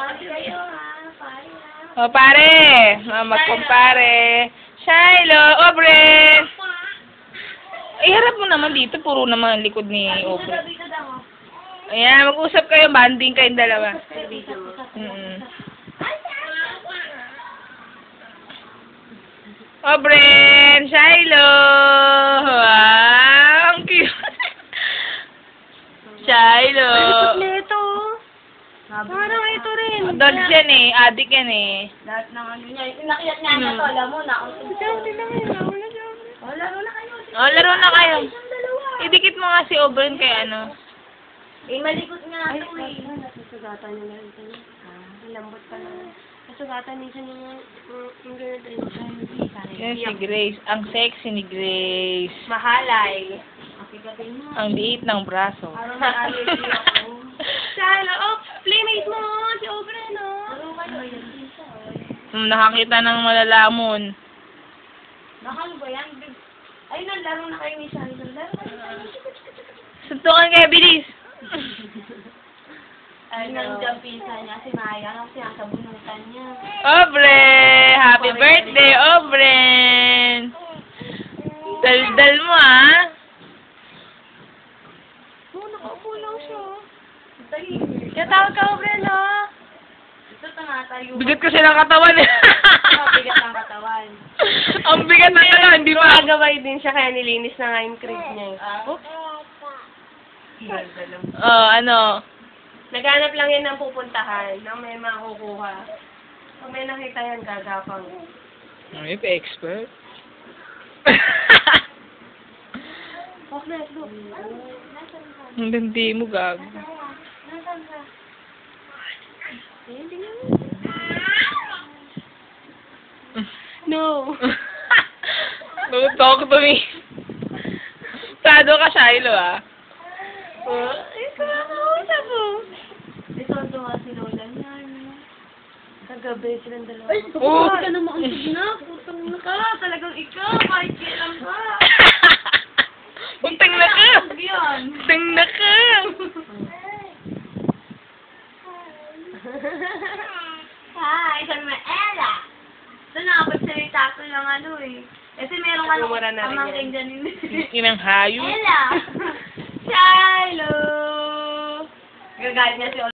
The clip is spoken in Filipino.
Pare kayo ha, pare ha. O, pare. Magkumpare. Shiloh, Obre. Iharap mo naman dito. Puro naman ang likod ni Obre. Ayan, mag-usap kayo. Banding kayong dalawa. Obre, Shiloh. Wow, ang cute. Shiloh. Ito. Parang ito rin. Dogs yan eh. Adik yan eh. Lahat ng ano niya. Inakiyat niya na to. Alam mo na. Laro na kayo. O, laro na kayo. Idikit mo nga si Obre kay ano. Malikot nga ito eh. Nasusugatan niya na ito. Lambot pa lang. Nasugatan niya yung ganito rin. Yan si Grace. Ang sexy ni Grace. Mahalay. Ang liit ng braso. Parang allergy ako. Shiloh, oh, playmate mo, si Obre, no? Nakakita ng malalamon. Nakal ba yan? Ay, nalaro na kayo ni Shiloh. Laro kayo. Suntukan kayo, bilis. Ay, nandiyan pinsa niya, si Maya, kasi nasa bunutan niya. Obre! Happy birthday, Obre! Daldal mo, ha? Oh, nakaupo lang siya. Tahimik. Tawag ka, Obre, no? Ito tumatayo. Bigat kasi ng katawan eh. Bigat ng katawan. Ang bigat ng katawan, hindi pa. Nagaway din siya, kaya nilinis na nga yung crib niya. Oops. Oh, ano? Naghanap lang yan ng pupuntahan, nang may makukuha. Pag may nakita yan, gagapang. Ay, expert. Okay, look. Ang gandi mo, gag. Nasaan ka? Ayun, tingnan mo. No. Don't talk to me. Sado ka, Shiloh, ah. Ikaw, nakausap mo. Ito tuwa si Lola niya. Kagabi silang dalawa. Ay, Oh. ka na maantog na. Putang na ka. Talagang ikaw. Kahit kailan ka. Utang na ka! Yan. Utang na ka! Hi, sabi mo, Ella. Ito nakapagsalita ko lang ano eh. Kasi merong ano, Lumura na rin amangking yan. dyan. Inang hayop. Ella! Shiloh! Gagalit niya si